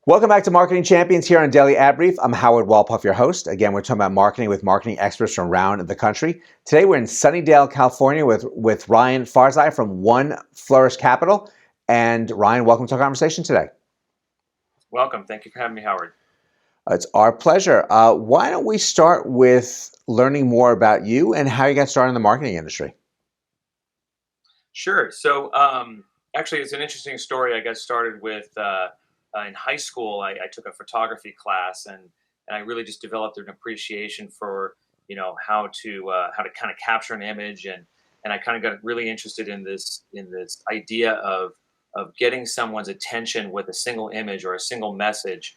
Welcome back to Marketing Champions here on Daily Ad Brief. I'm Howard Walpoff, your host. Again, we're talking about marketing with marketing experts from around the country. Today, we're in Sunnydale, California with Ryan Farsai from 1Flourish Capital. And Ryan, welcome to our conversation today. Welcome. Thank you for having me, Howard. It's our pleasure. Why don't we start with learning more about you and how you got started in the marketing industry? Sure. So, actually, it's an interesting story. I got started with in high school. I took a photography class, and I really just developed an appreciation for how to kind of capture an image, and I kind of got really interested in this idea of getting someone's attention with a single image or a single message.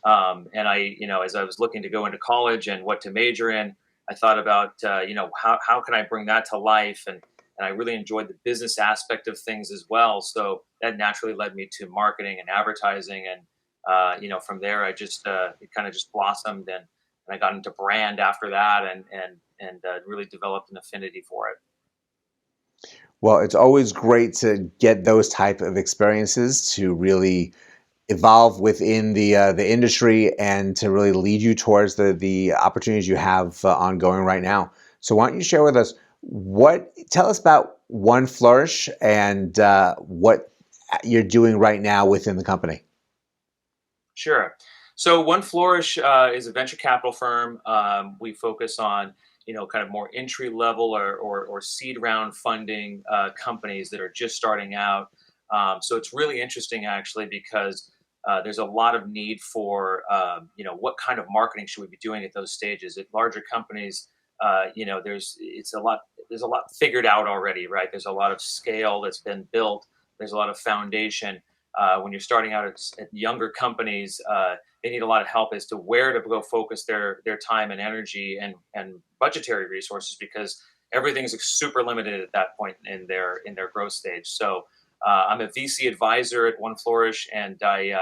And as I was looking to go into college and what to major in, I thought about, how can I bring that to life? And I really enjoyed the business aspect of things as well. So that naturally led me to marketing and advertising. And, from there, I just, it kind of just blossomed, and I got into brand after that, and really developed an affinity for it. Well, it's always great to get those type of experiences to really evolve within the industry and to really lead you towards the opportunities you have ongoing right now. So why don't you share with us tell us about 1Flourish and what you're doing right now within the company. Sure. So 1Flourish is a venture capital firm. We focus on kind of more entry level or seed round funding companies that are just starting out. So it's really interesting actually because there's a lot of need for what kind of marketing should we be doing at those stages. At larger companies, there's a lot figured out already, right? There's a lot of scale that's been built. There's a lot of foundation. When you're starting out at younger companies, they need a lot of help as to where to go focus their time and energy and budgetary resources, because everything's super limited at that point in their growth stage. So I'm a VC advisor at 1Flourish, and I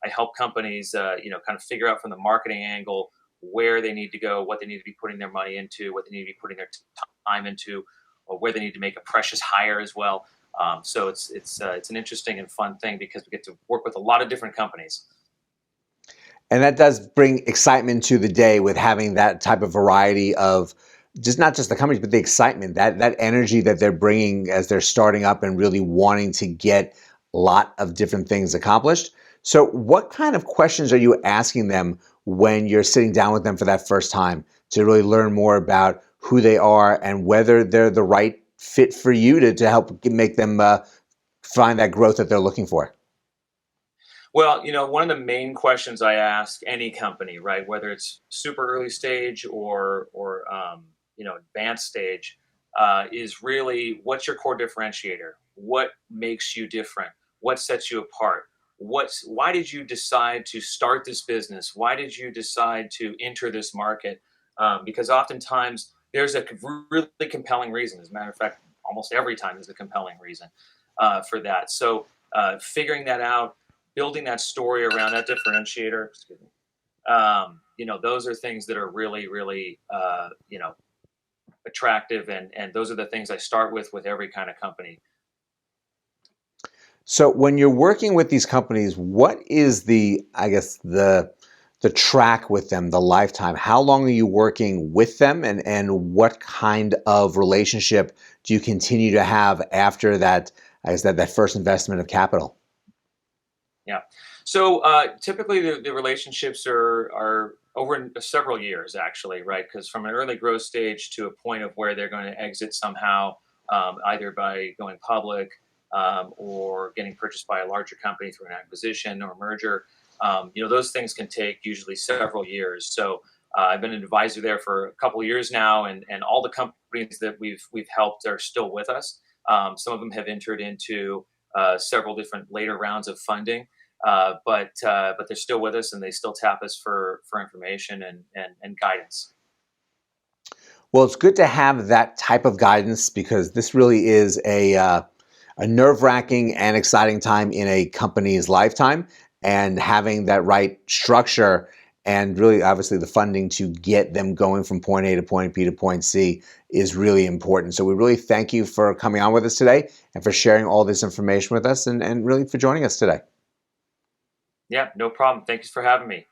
help companies kind of figure out from the marketing angle where they need to go, what they need to be putting their money into, what they need to be putting their time into, or where they need to make a precious hire as well. So it's an interesting and fun thing because we get to work with a lot of different companies. And that does bring excitement to the day with having that type of variety of not just the companies, but the excitement, that energy that they're bringing as they're starting up and really wanting to get a lot of different things accomplished. So what kind of questions are you asking them when you're sitting down with them for that first time to really learn more about who they are and whether they're the right fit for you to help make them find that growth that they're looking for? Well, one of the main questions I ask any company, right, whether it's super early stage or advanced stage, is really, what's your core differentiator? What makes you different? What sets you apart? Why did you decide to start this business? Why did you decide to enter this market? Because oftentimes there's a really compelling reason. As a matter of fact, almost every time there's a compelling reason for that. So figuring that out, building that story around that differentiator, excuse me, those are things that are really, really, attractive. And those are the things I start with every kind of company. So when you're working with these companies, what is the track with them, the lifetime? How long are you working with them, and what kind of relationship do you continue to have after that, that first investment of capital? Yeah. So typically the relationships are over several years, actually, right? Because from an early growth stage to a point of where they're going to exit somehow, either by going public or getting purchased by a larger company through an acquisition or merger, those things can take usually several years. So I've been an advisor there for a couple of years now, and all the companies that we've helped are still with us. Some of them have entered into several different later rounds of funding, but they're still with us, and they still tap us for information and guidance. Well, it's good to have that type of guidance because this really is a nerve-wracking and exciting time in a company's lifetime, and having that right structure and really obviously the funding to get them going from point A to point B to point C is really important. So we really thank you for coming on with us today and for sharing all this information with us, and really for joining us today. Yeah, no problem. Thanks for having me.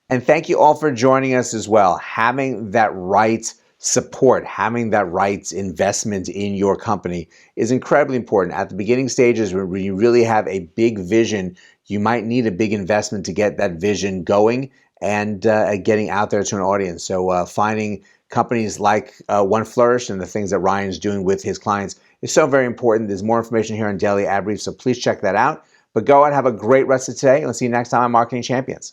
And thank you all for joining us as well. Having that right support, having that right investment in your company is incredibly important. At the beginning stages, where you really have a big vision, you might need a big investment to get that vision going and getting out there to an audience. So finding companies like 1Flourish and the things that Ryan's doing with his clients is so very important. There's more information here on Daily Ad Brief, so please check that out. But go out and have a great rest of today. We'll see you next time on Marketing Champions.